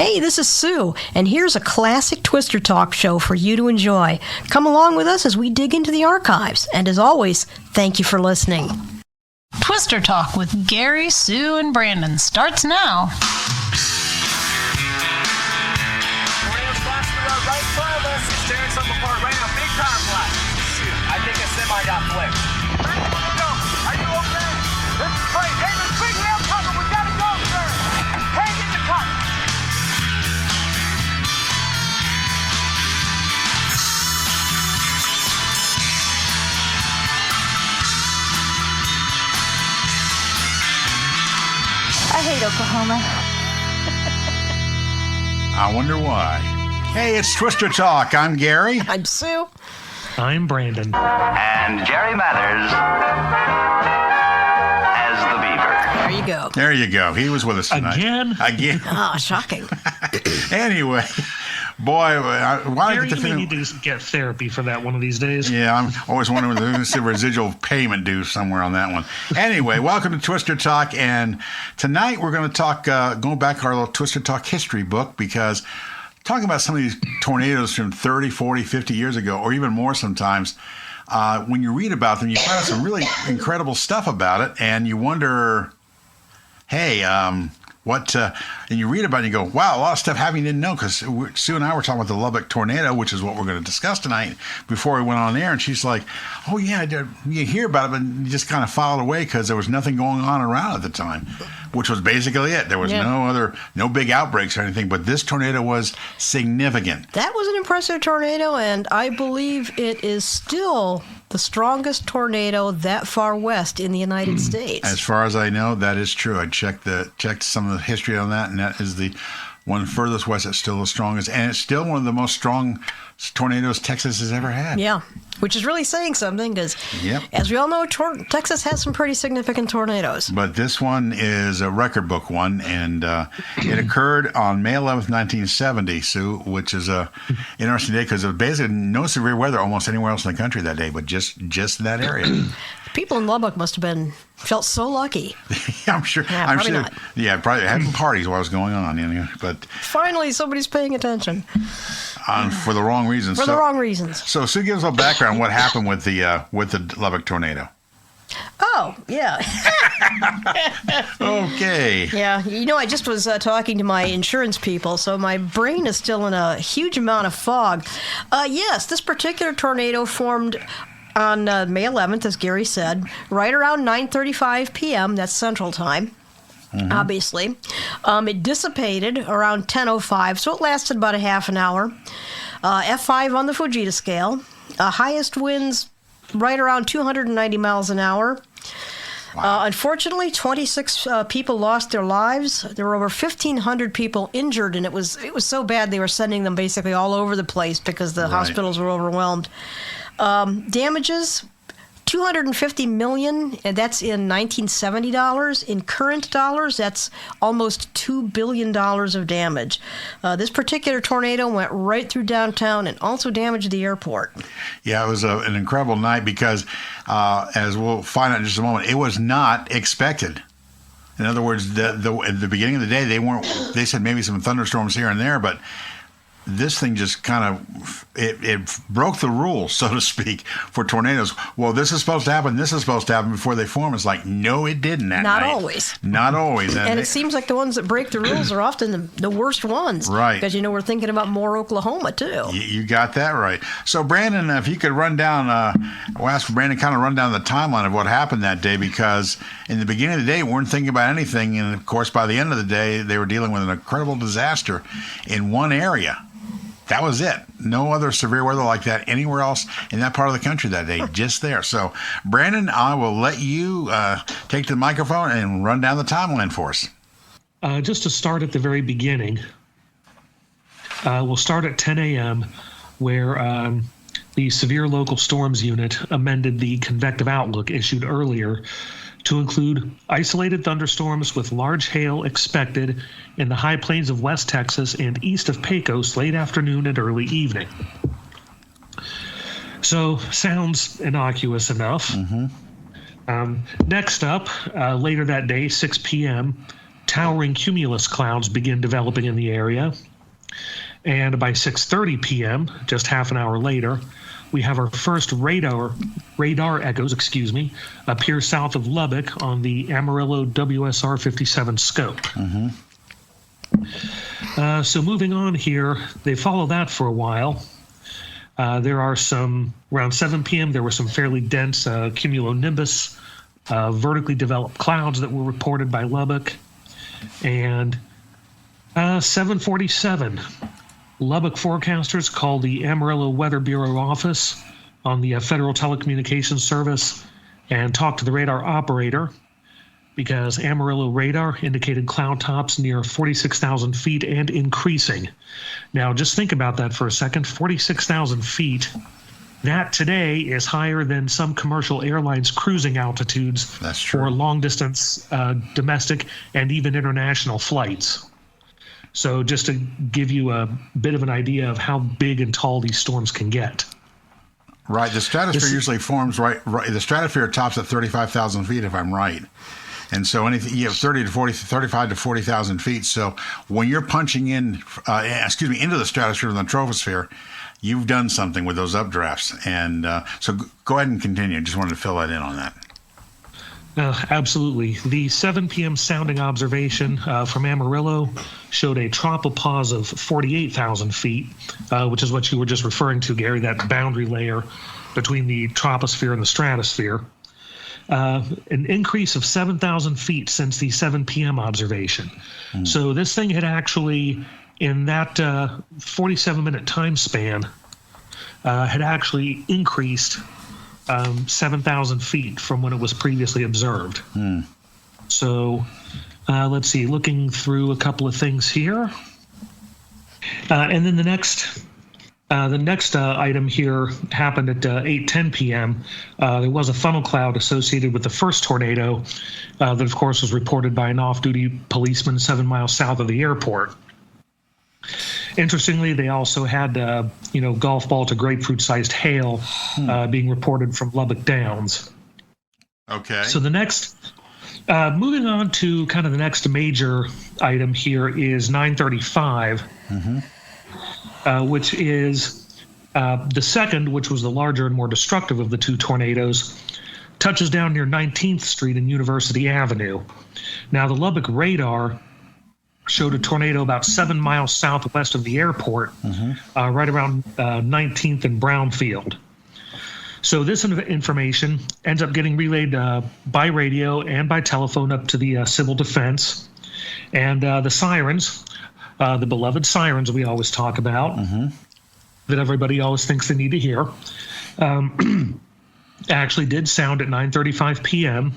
Hey, this is Sue, and here's a classic Twister Talk show for you to enjoy. Come along with us as we dig into the archives, and as always, thank you for listening. Twister Talk with Gary, Sue, and Brandon starts now. Tornadoes flashing around right in front of us. It's tearing something apart right now. Big time flash. Shoot, I think a semi got flipped. Are you okay? Let's pray. Hey, there's big nail cover. We gotta go, sir. Hang in the cut. I hate Oklahoma. I wonder why. Hey, it's Twister Talk. I'm Gary. I'm Sue. I'm Brandon. And Jerry Mathers as the beaver. There you go. There you go. He was with us tonight. Again. Oh, shocking. Anyway, boy, why Gary, did you need to get therapy for that one of these days. Yeah, I'm always wondering whether there's a residual payment due somewhere on that one. Anyway, welcome to Twister Talk, and tonight we're going to talk, going back to our little Twister Talk history book, because talking about some of these tornadoes from 30, 40, 50 years ago, or even more sometimes, when you read about them, you find out some really incredible stuff about it, and you wonder, hey, and you read about it and you go, wow, a lot of stuff happened you didn't know, because Sue and I were talking about the Lubbock tornado, which is what we're going to discuss tonight, before we went on air, and she's like, oh yeah, you hear about it, but you just kind of filed away because there was nothing going on around at the time, which was basically it. There was no big outbreaks or anything, but this tornado was significant. That was an impressive tornado, and I believe it is still the strongest tornado that far west in the United States. As far as I know, that is true. I checked some of the history on that, and that is the one furthest west that's still the strongest, and it's still one of the most strong tornadoes Texas has ever had. Yeah, which is really saying something, because as we all know, Texas has some pretty significant tornadoes. But this one is a record book one, and it occurred on May 11th, 1970, Sue, which is a interesting day because there was basically no severe weather almost anywhere else in the country that day, but just that area. People in Lubbock must have felt so lucky. I'm sure. Yeah, I'm probably sure. not. Yeah, probably having parties while it was going on. But finally, somebody's paying attention. For the wrong reasons. The wrong reasons. So Sue, give us a background on what happened with the Lubbock tornado. Oh, yeah. Okay. Yeah, I just was talking to my insurance people, so my brain is still in a huge amount of fog. Yes, this particular tornado formed on May 11th, as Gary said, right around 9:35 p.m., that's Central Time, obviously. It dissipated around 10:05, so it lasted about a half an hour. F5 on the Fujita scale. Highest winds right around 290 miles an hour. Wow. Unfortunately, 26 people lost their lives. There were over 1,500 people injured, and it was so bad they were sending them basically all over the place because the hospitals were overwhelmed. Damages, $250 million, and that's in 1970 dollars. In current dollars, that's almost $2 billion of damage. This particular tornado went right through downtown and also damaged the airport. Yeah, it was an incredible night because, as we'll find out in just a moment, it was not expected. In other words, at the beginning of the day, they said maybe some thunderstorms here and there, but this thing just kind of, it broke the rules, so to speak, for tornadoes. Well, this is supposed to happen, this is supposed to happen before they form. It's like, no, it didn't that night. Not always. And it seems like the ones that break the rules are often the worst ones. Right. Because, we're thinking about more Oklahoma, too. You got that right. So, Brandon, if you could run down, we'll ask Brandon kind of run down the timeline of what happened that day, because in the beginning of the day, we weren't thinking about anything. And, of course, by the end of the day, they were dealing with an incredible disaster in one area. That was it. No other severe weather like that anywhere else in that part of the country that day, just there. So, Brandon, I will let you take the microphone and run down the timeline for us. Just to start at the very beginning, we'll start at 10 a.m., where the Severe Local Storms Unit amended the convective outlook issued earlier to include isolated thunderstorms with large hail expected in the high plains of West Texas and east of Pecos late afternoon and early evening. So, sounds innocuous enough. Next up, later that day, 6 p.m., towering cumulus clouds begin developing in the area. And by 6:30 p.m., just half an hour later, we have our first radar echoes, appear south of Lubbock on the Amarillo WSR 57 scope. So moving on here, they follow that for a while. There are around 7 p.m., there were some fairly dense cumulonimbus, vertically developed clouds that were reported by Lubbock. And 7:47, Lubbock forecasters called the Amarillo Weather Bureau office on the Federal Telecommunications Service and talked to the radar operator because Amarillo radar indicated cloud tops near 46,000 feet and increasing. Now, just think about that for a second. 46,000 feet. That today is higher than some commercial airlines' cruising altitudes. That's true. For long-distance domestic and even international flights. So just to give you a bit of an idea of how big and tall these storms can get. Right. The stratosphere usually forms right. The stratosphere tops at 35,000 feet, if I'm right. And so anything you have 35 to 40,000 feet. So when you're punching into the stratosphere and the troposphere, you've done something with those updrafts. And so go ahead and continue. Just wanted to fill that in on that. Absolutely. The 7 p.m. sounding observation from Amarillo showed a tropopause of 48,000 feet, which is what you were just referring to, Gary, that boundary layer between the troposphere and the stratosphere. An increase of 7,000 feet since the 7 p.m. observation. So this thing had actually, in that 47-minute time span, had actually increased 7,000 feet from when it was previously observed. So let's see, looking through a couple of things here. And then the next item here happened at 8:10 p.m. There was a funnel cloud associated with the first tornado that, of course, was reported by an off-duty policeman 7 miles south of the airport. Interestingly, they also had, golf ball to grapefruit-sized hail being reported from Lubbock Downs. Okay. So the next, moving on to kind of the next major item here is 9:35, which is the second, which was the larger and more destructive of the two tornadoes, touches down near 19th Street and University Avenue. Now, the Lubbock radar showed a tornado about 7 miles southwest of the airport, right around 19th and Brownfield. So this information ends up getting relayed by radio and by telephone up to the civil defense. And the sirens, the beloved sirens we always talk about, that everybody always thinks they need to hear, actually did sound at 9:35 p.m.,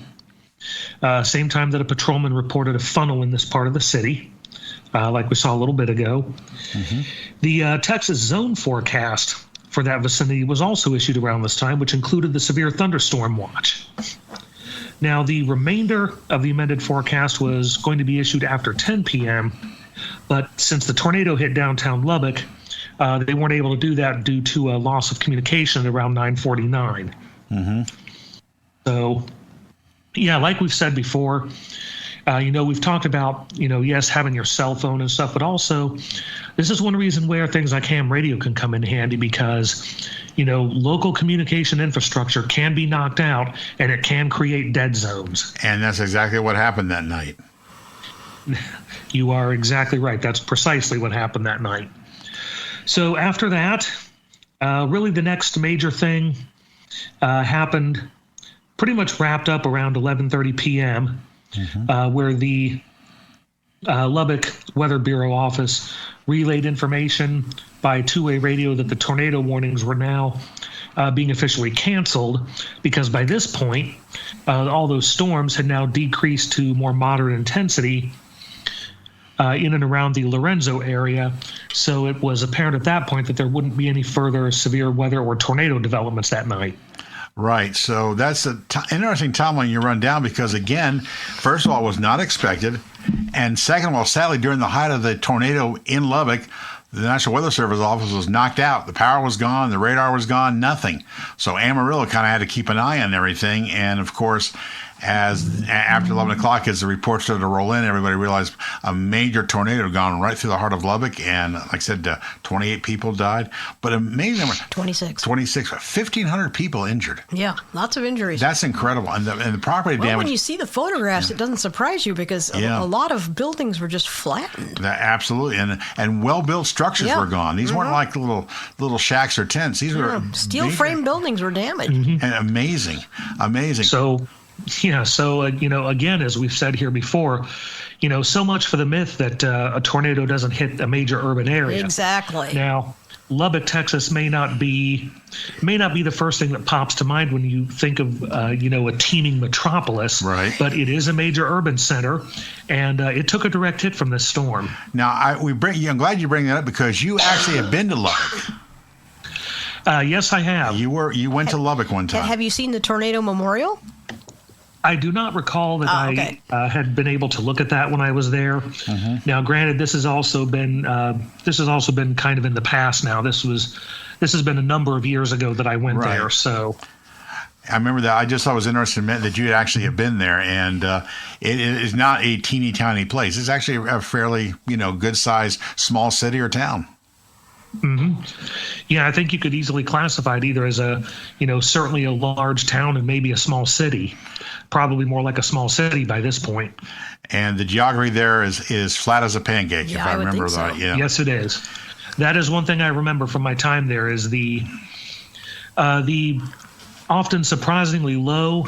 same time that a patrolman reported a funnel in this part of the city. Like we saw a little bit ago. The Texas zone forecast for that vicinity was also issued around this time, which included the severe thunderstorm watch. Now, the remainder of the amended forecast was going to be issued after 10 p.m., but since the tornado hit downtown Lubbock, they weren't able to do that due to a loss of communication around 9:49. So, yeah, like we've said before, we've talked about, yes, having your cell phone and stuff, but also this is one reason where things like ham radio can come in handy because, local communication infrastructure can be knocked out and it can create dead zones. And that's exactly what happened that night. You are exactly right. That's precisely what happened that night. So after that, really the next major thing happened pretty much wrapped up around 11:30 p.m., where the Lubbock Weather Bureau office relayed information by two-way radio that the tornado warnings were now being officially canceled because by this point, all those storms had now decreased to more moderate intensity in and around the Lorenzo area. So it was apparent at that point that there wouldn't be any further severe weather or tornado developments that night. Right. So that's an interesting timeline you run down because, again, first of all, it was not expected. And second of all, sadly, during the height of the tornado in Lubbock, the National Weather Service office was knocked out. The power was gone. The radar was gone. Nothing. So Amarillo kind of had to keep an eye on everything. And, of course, after 11 o'clock, as the reports started to roll in, everybody realized a major tornado had gone right through the heart of Lubbock, and like I said, 28 people died. But amazing number, 26, 1,500 people injured. Yeah, lots of injuries. That's incredible, and the property damage. When you see the photographs, it doesn't surprise you because a lot of buildings were just flattened. Absolutely, and well-built structures were gone. These weren't like little shacks or tents. These were steel frame buildings were damaged. And amazing. So again, as we've said here before, so much for the myth that a tornado doesn't hit a major urban area. Exactly. Now, Lubbock, Texas may not be the first thing that pops to mind when you think of a teeming metropolis, right? But it is a major urban center, and it took a direct hit from this storm. Now, I'm glad you bring that up because you actually have been to Lubbock. Yes, I have. You went to Lubbock one time. Have you seen the tornado memorial? I do not recall that I had been able to look at that when I was there. Mm-hmm. Now, granted, this has also been kind of in the past. Now, this has been a number of years ago that I went there. So, I remember that. I just thought it was interesting that you actually have been there, and it is not a teeny tiny place. It's actually a fairly good sized small city or town. Mm-hmm. Yeah, I think you could easily classify it either as certainly a large town and maybe a small city. Probably more like a small city by this point. And the geography there is flat as a pancake, if I remember think so. right. Yeah. Yes, it is. That is one thing I remember from my time there is the often surprisingly low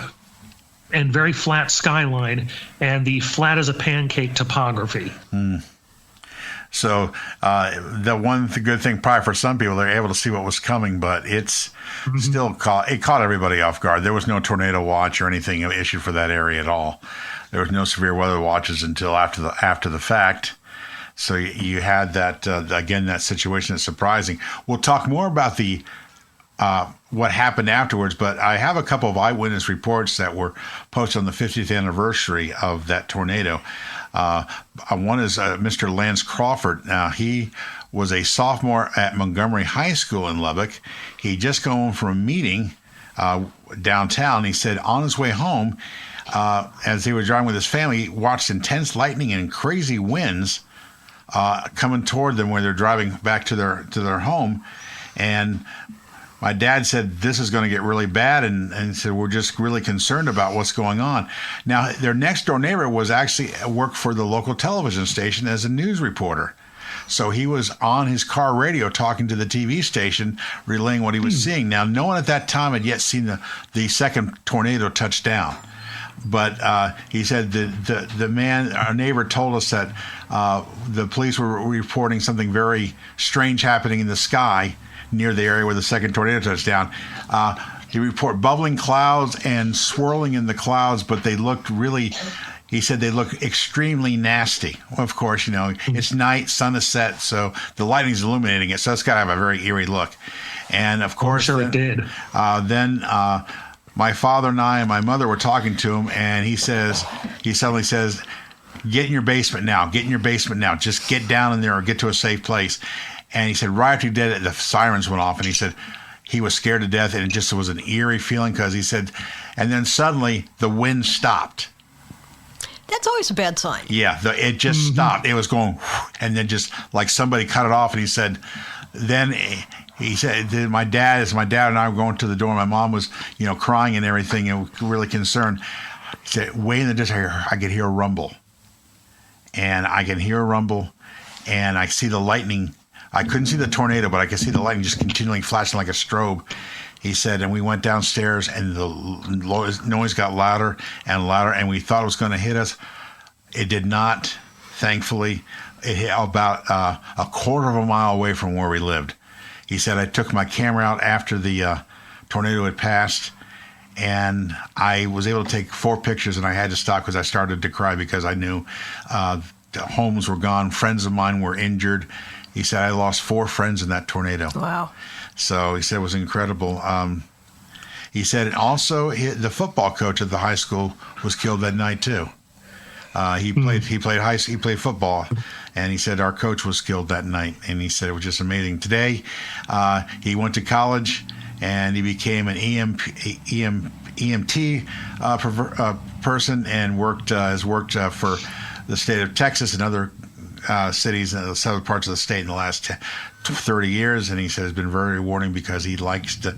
and very flat skyline and the flat as a pancake topography. So the good thing probably for some people, they're able to see what was coming, but it's still caught everybody off guard. There was no tornado watch or anything issued for that area at all. There was no severe weather watches until after the fact. So you had that again, that situation that's surprising. We'll talk more about the what happened afterwards, but I have a couple of eyewitness reports that were posted on the 50th anniversary of that tornado. One is Mr. Lance Crawford. Now, he was a sophomore at Montgomery High School in Lubbock. He just got home from a meeting downtown. He said on his way home, as he was driving with his family, he watched intense lightning and crazy winds coming toward them when they're driving back to their home. And my dad said, this is going to get really bad, and said, we're just really concerned about what's going on. Now, their next door neighbor was actually worked for the local television station as a news reporter. So he was on his car radio talking to the TV station, relaying what he was seeing. Now, no one at that time had yet seen the second tornado touch down. But he said the man, our neighbor, told us that the police were reporting something very strange happening in the sky near the area where the second tornado touched down. He reported bubbling clouds and swirling in the clouds, but they looked he said they look extremely nasty. Well, of course, it's night, sun is set, so the lightning's illuminating it, so it's got to have a very eerie look. And of course, it did. Then my father and I and my mother were talking to him, and he suddenly says, get in your basement now. Get in your basement now. Just get down in there or get to a safe place. And he said, right after he did it, the sirens went off, and he said he was scared to death, and it just was an eerie feeling because he said, and then suddenly the wind stopped. That's always a bad sign. Yeah, it just stopped. It was going, and then just like somebody cut it off, and he said, my dad and I were going to the door. My mom was, crying and everything, and really concerned. He said, way in the distance, I could hear a rumble, and I can hear a rumble, and I see the lightning. I couldn't see the tornado, but I could see the lightning just continually flashing like a strobe. He said, and we went downstairs, and the noise got louder and louder, and we thought it was going to hit us. It did not, thankfully. It hit about a quarter of a mile away from where we lived. He said, I took my camera out after the tornado had passed, and I was able to take 4 pictures, and I had to stop because I started to cry because I knew the homes were gone. Friends of mine were injured. He said, I lost 4 friends in that tornado. Wow. So he said it was incredible. He said also the football coach at the high school was killed that night too. He played football, and he said our coach was killed that night. And he said it was just amazing. Today, he went to college, and he became an EMT person and has worked for the state of Texas and other cities in the southern parts of the state in the last 30 years. And he says it's been very rewarding because he likes to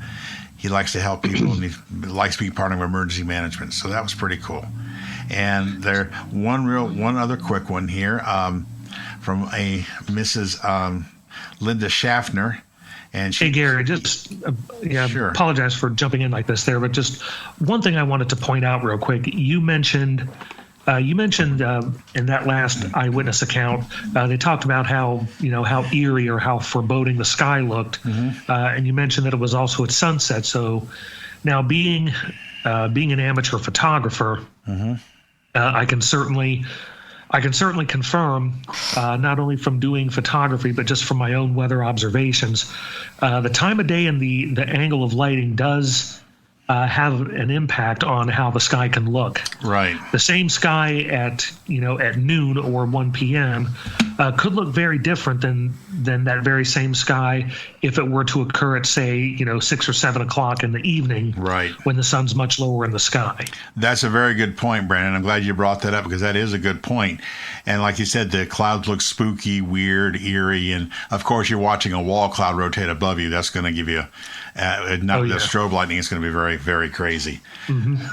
help people and he likes being part of emergency management. So that was pretty cool. And there one other quick one here from a Mrs. Linda Schaffner. And hey, Gary, just sure. Apologize for jumping in like this there, but just one thing I wanted to point out real quick. You mentioned in that last eyewitness account, they talked about how eerie or how foreboding the sky looked, and you mentioned that it was also at sunset. So now, being an amateur photographer, I can certainly confirm, not only from doing photography, but just from my own weather observations, the time of day and the angle of lighting does have an impact on how the sky can look. Right. The same sky at noon or 1 p.m. Could look very different than that very same sky if it were to occur at, say, 6 or 7 o'clock in the evening. Right. When the sun's much lower in the sky. That's a very good point, Brandon. I'm glad you brought that up because that is a good point. And like you said, the clouds look spooky, weird, eerie, and of course you're watching a wall cloud rotate above you. That's going to give you the strobe lighting is going to be very, very crazy.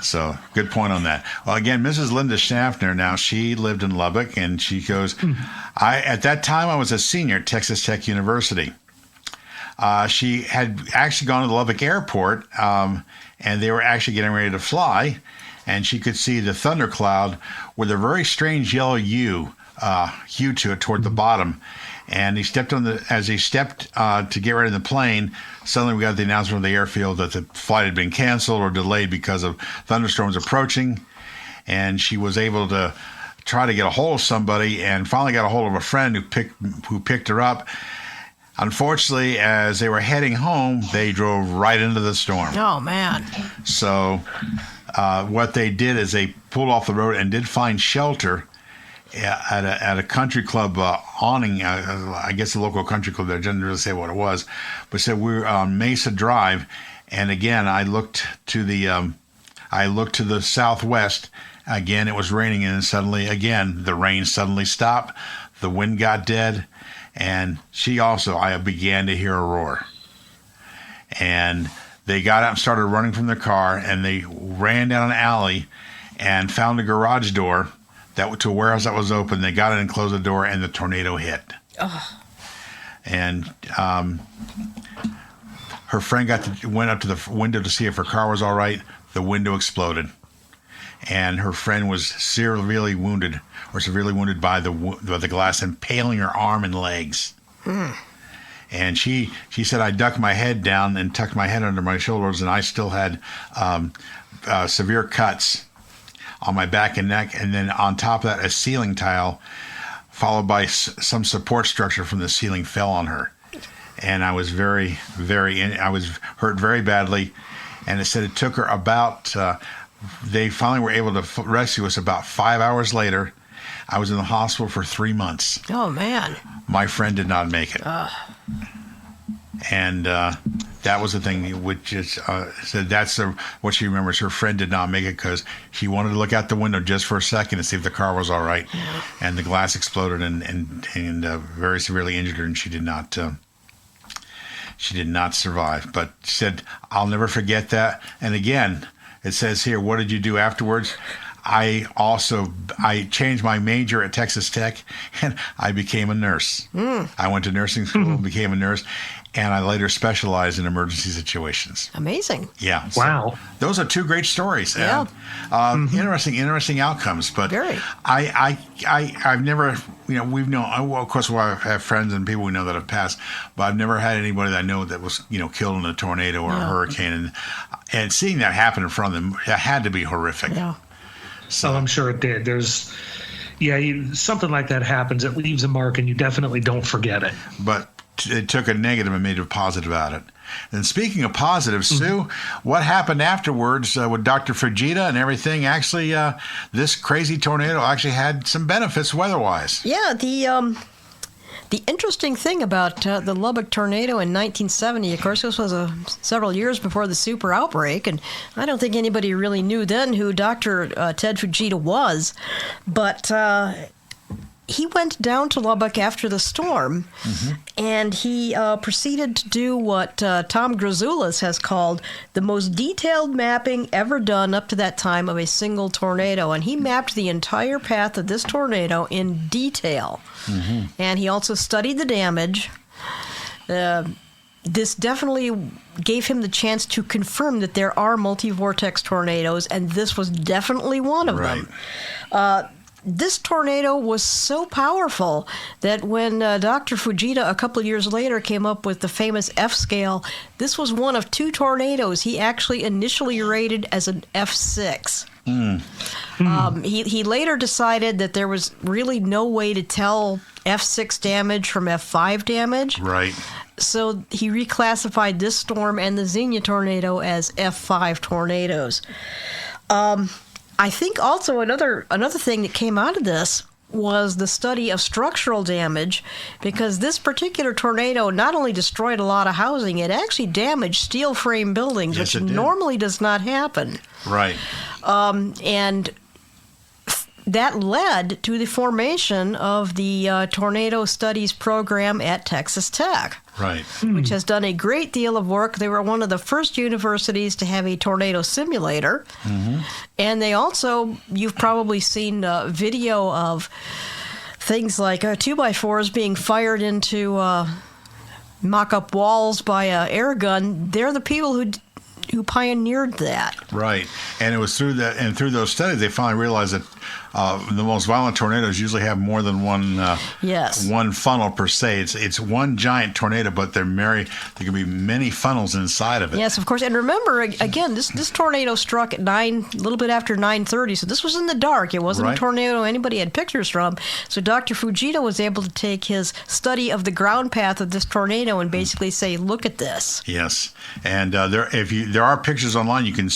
So good point on that. Well, again, Mrs. Linda Schaffner, now she lived in Lubbock, and she goes, at that time I was a senior at Texas Tech University. She had actually gone to the Lubbock airport, and they were actually getting ready to fly, and she could see the thundercloud with a very strange yellow hue to it toward the bottom. And as he stepped to get ready in the plane, suddenly we got the announcement from the airfield that the flight had been canceled or delayed because of thunderstorms approaching. And she was able to try to get a hold of somebody, and finally got a hold of a friend who picked her up. Unfortunately, as they were heading home, they drove right into the storm. Oh, man. So what they did is they pulled off the road and did find shelter at a country club awning. I guess the local country club. They didn't really say what it was, but said we were on Mesa Drive. And again, I looked to the southwest. Again, it was raining, and suddenly, again, the rain suddenly stopped. The wind got dead, and I began to hear a roar. And they got out and started running from their car, and they ran down an alley and found a garage door to a warehouse that was open. They got in and closed the door, and the tornado hit. Oh. And her friend went up to the window to see if her car was all right. The window exploded, and her friend was severely wounded by the glass, impaling her arm and legs. And she said, I ducked my head down and tucked my head under my shoulders, and I still had severe cuts on my back and neck, and then on top of that, a ceiling tile, followed by some support structure from the ceiling, fell on her. And I was I was hurt very badly. And it said it took her about, they finally were able to rescue us about 5 hours later. I was in the hospital for 3 months. Oh, man. My friend did not make it. And that was the thing, which is said that's what she remembers. Her friend did not make it because she wanted to look out the window just for a second to see if the car was all right. Yeah. And the glass exploded and very severely injured her, and she did not survive. But she said, I'll never forget that. And again, it says here, what did you do afterwards? I changed my major at Texas Tech, and I became a nurse. I went to nursing school and became a nurse, and I later specialized in emergency situations. Amazing. Yeah. Wow. So those are two great stories. Yeah. Interesting outcomes. But very. I've never, we've known, of course, I have friends and people we know that have passed, but I've never had anybody that I know that was, killed in a tornado or a hurricane. And seeing that happen in front of them, it had to be horrific. Yeah. So I'm sure it did. Something like that happens. It leaves a mark, and you definitely don't forget it. But it took a negative and made a positive out of it. And speaking of positive, Sue, what happened afterwards with Dr. Fujita and everything? Actually, this crazy tornado actually had some benefits weather-wise. Yeah, The interesting thing about the Lubbock tornado in 1970, of course, this was several years before the super outbreak, and I don't think anybody really knew then who Dr. Ted Fujita was, but he went down to Lubbock after the storm, and he proceeded to do what Tom Grazoulis has called the most detailed mapping ever done up to that time of a single tornado. And he mapped the entire path of this tornado in detail. And he also studied the damage. This definitely gave him the chance to confirm that there are multi-vortex tornadoes, and this was definitely one of them. This tornado was so powerful that when Dr. Fujita a couple of years later came up with the famous F scale, this was one of 2 tornadoes he actually initially rated as an F6. He later decided that there was really no way to tell F6 damage from F5 damage. Right. So he reclassified this storm and the Xenia tornado as F5 tornadoes. I think also another thing that came out of this was the study of structural damage, because this particular tornado not only destroyed a lot of housing, it actually damaged steel frame buildings, Yes, which it did. normally does not happen. Right. And that led to the formation of the Tornado Studies program at Texas Tech. Right. Which has done a great deal of work. They were one of the first universities to have a tornado simulator. And they also, you've probably seen video of things like 2x4s being fired into mock-up walls by an air gun. They're the people who pioneered that. Right. And it was through that, and through those studies, they finally realized that the most violent tornadoes usually have more than one one funnel per se. It's one giant tornado, but there can be many funnels inside of it. Yes, of course. And remember, again, this tornado struck at a little bit after 9:30, so this was in the dark. It wasn't a tornado anybody had pictures from. So Dr. Fujita was able to take his study of the ground path of this tornado and basically say, look at this. Yes. And there are pictures online you can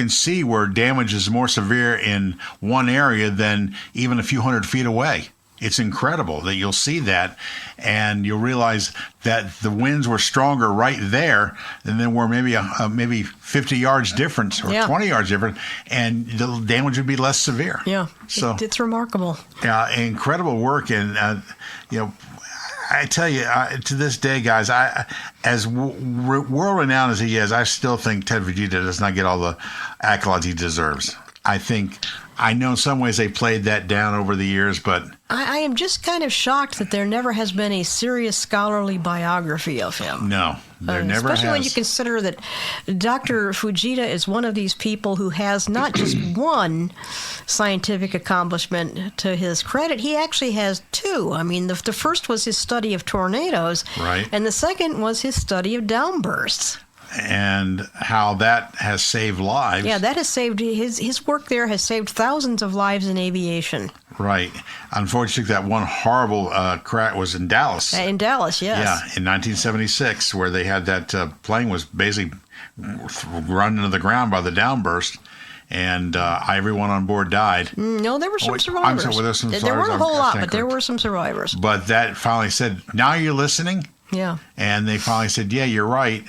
see where damage is more severe in one area than even a few hundred feet away. It's incredible that you'll see that, and you'll realize that the winds were stronger right there than they were maybe 50 yards difference or 20 yards different, and the damage would be less severe. Yeah, so it's remarkable. Yeah, incredible work, and I tell you, to this day, guys, as world-renowned as he is, I still think Ted Fujita does not get all the accolades he deserves. I know in some ways they played that down over the years, but I am just kind of shocked that there never has been a serious scholarly biography of him. No, there never has. Especially when you consider that Dr. Fujita is one of these people who has not just one scientific accomplishment to his credit, he actually has 2. I mean, the first was his study of tornadoes, right, and the second was his study of downbursts. And how that has saved lives. Yeah, that has saved his work there has saved thousands of lives in aviation. Right. Unfortunately, that one horrible crash was in Dallas. In Dallas, yes. Yeah, in 1976, where they had that plane was basically run into the ground by the downburst, and everyone on board died. No, there were some survivors. I'm sorry, there some survivors? There weren't a whole lot, but there were some survivors. But that finally said, now you're listening? Yeah. And they finally said, yeah, you're right.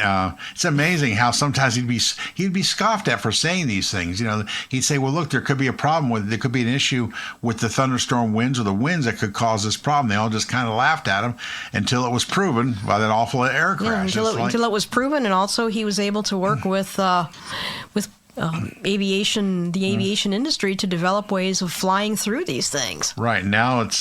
It's amazing how sometimes he'd be scoffed at for saying these things. He'd say, well, look, there could be a problem there could be an issue with the thunderstorm winds or the winds that could cause this problem. They all just kind of laughed at him until it was proven by that awful air crash. Yeah, until it was proven, and also he was able to work with aviation industry to develop ways of flying through these things. Right. Now it's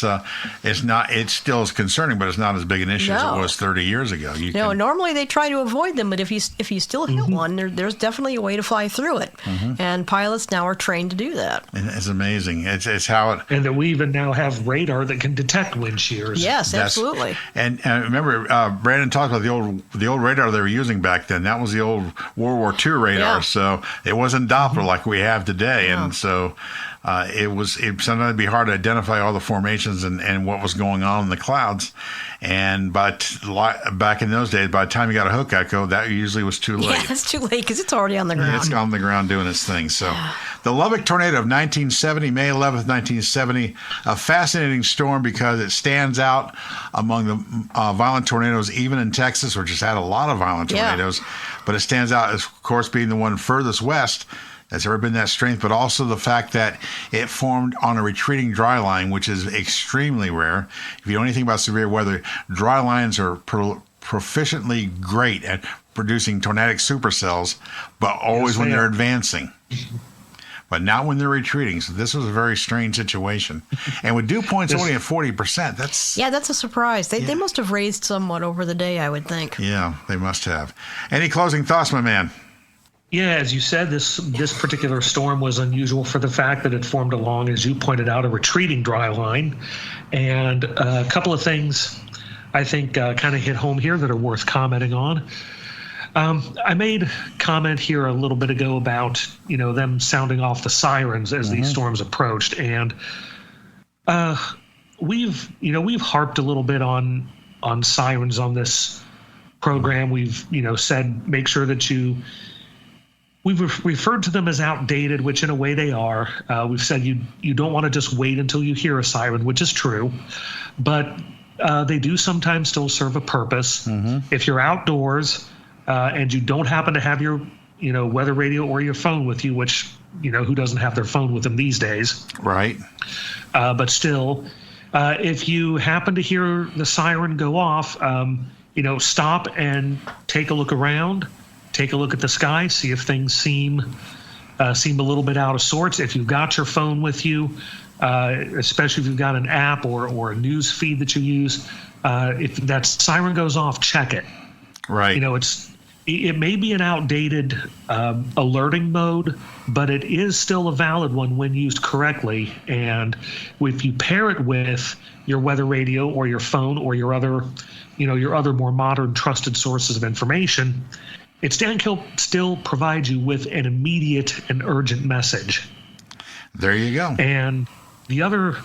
still is concerning, but it's not as big an issue as it was 30 years ago. Normally they try to avoid them, but if you still hit one, there's definitely a way to fly through it. And pilots now are trained to do that. And it's amazing. It's how it. And that we even now have radar that can detect wind shears. Yes, absolutely. And remember, Brandon talked about the old radar they were using back then. That was the old World War II radar. Yeah. So it wasn't Doppler like we have today, and so It sometimes it'd be hard to identify all the formations and what was going on in the clouds. And back in those days, by the time you got a hook echo, that usually was too late. Yeah, it's too late because it's already on the ground. It's on the ground doing its thing. So, the Lubbock tornado of 1970, May 11th, 1970, a fascinating storm because it stands out among the violent tornadoes, even in Texas, which has had a lot of violent tornadoes. But it stands out as, of course, being the one furthest west that's ever been that strength, but also the fact that it formed on a retreating dry line, which is extremely rare. If you know anything about severe weather, dry lines are proficiently great at producing tornadic supercells, but always when they're advancing. But not when they're retreating. So this was a very strange situation. And with dew points only at 40%, that's a surprise. They must have raised somewhat over the day, I would think. Yeah, they must have. Any closing thoughts, my man? Yeah, as you said, this particular storm was unusual for the fact that it formed along, as you pointed out, a retreating dry line. And a couple of things I think kind of hit home here that are worth commenting on. I made comment here a little bit ago about, them sounding off the sirens as these storms approached. And we've harped a little bit on sirens on this program. We've, said make sure that we've referred to them as outdated, which in a way they are. We've said you don't want to just wait until you hear a siren, which is true, but they do sometimes still serve a purpose. If you're outdoors and you don't happen to have your weather radio or your phone with you, which who doesn't have their phone with them these days, right? But still, if you happen to hear the siren go off, stop and take a look around. Take a look at the sky, see if things seem a little bit out of sorts. If you've got your phone with you, especially if you've got an app or a news feed that you use, if that siren goes off, check it. Right. It may be an outdated alerting mode, but it is still a valid one when used correctly. And if you pair it with your weather radio or your phone or your other more modern trusted sources of information, it still provides you with an immediate and urgent message. There you go. And the other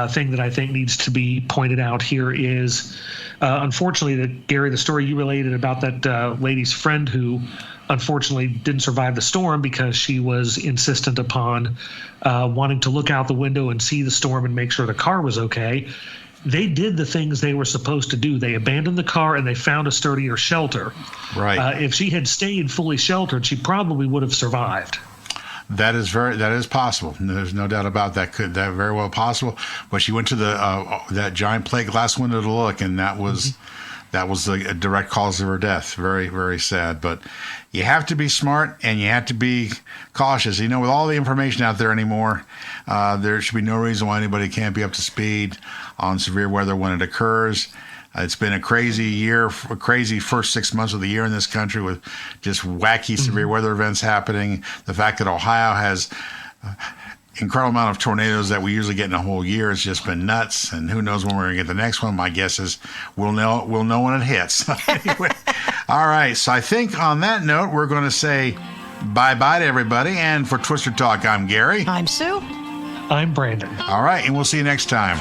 thing that I think needs to be pointed out here is, unfortunately, Gary, the story you related about that lady's friend who unfortunately didn't survive the storm because she was insistent upon wanting to look out the window and see the storm and make sure the car was okay. They did the things they were supposed to do. They abandoned the car and they found a sturdier shelter. Right. If she had stayed fully sheltered, she probably would have survived. That is possible. There's no doubt about that. That very well possible. But she went to that giant plate glass window to look, and that was the direct cause of her death. Very, very sad. But you have to be smart and you have to be cautious. With all the information out there anymore, there should be no reason why anybody can't be up to speed on severe weather when it occurs. It's been a crazy year, a crazy first 6 months of the year in this country with just wacky severe weather events happening. The fact that Ohio has incredible amount of tornadoes that we usually get in a whole year has just been nuts. And who knows when we're going to get the next one. My guess is we'll know when it hits. Anyway, all right. So I think on that note, we're going to say bye-bye to everybody. And for Twister Talk, I'm Gary. I'm Sue. I'm Brandon. All right. And we'll see you next time.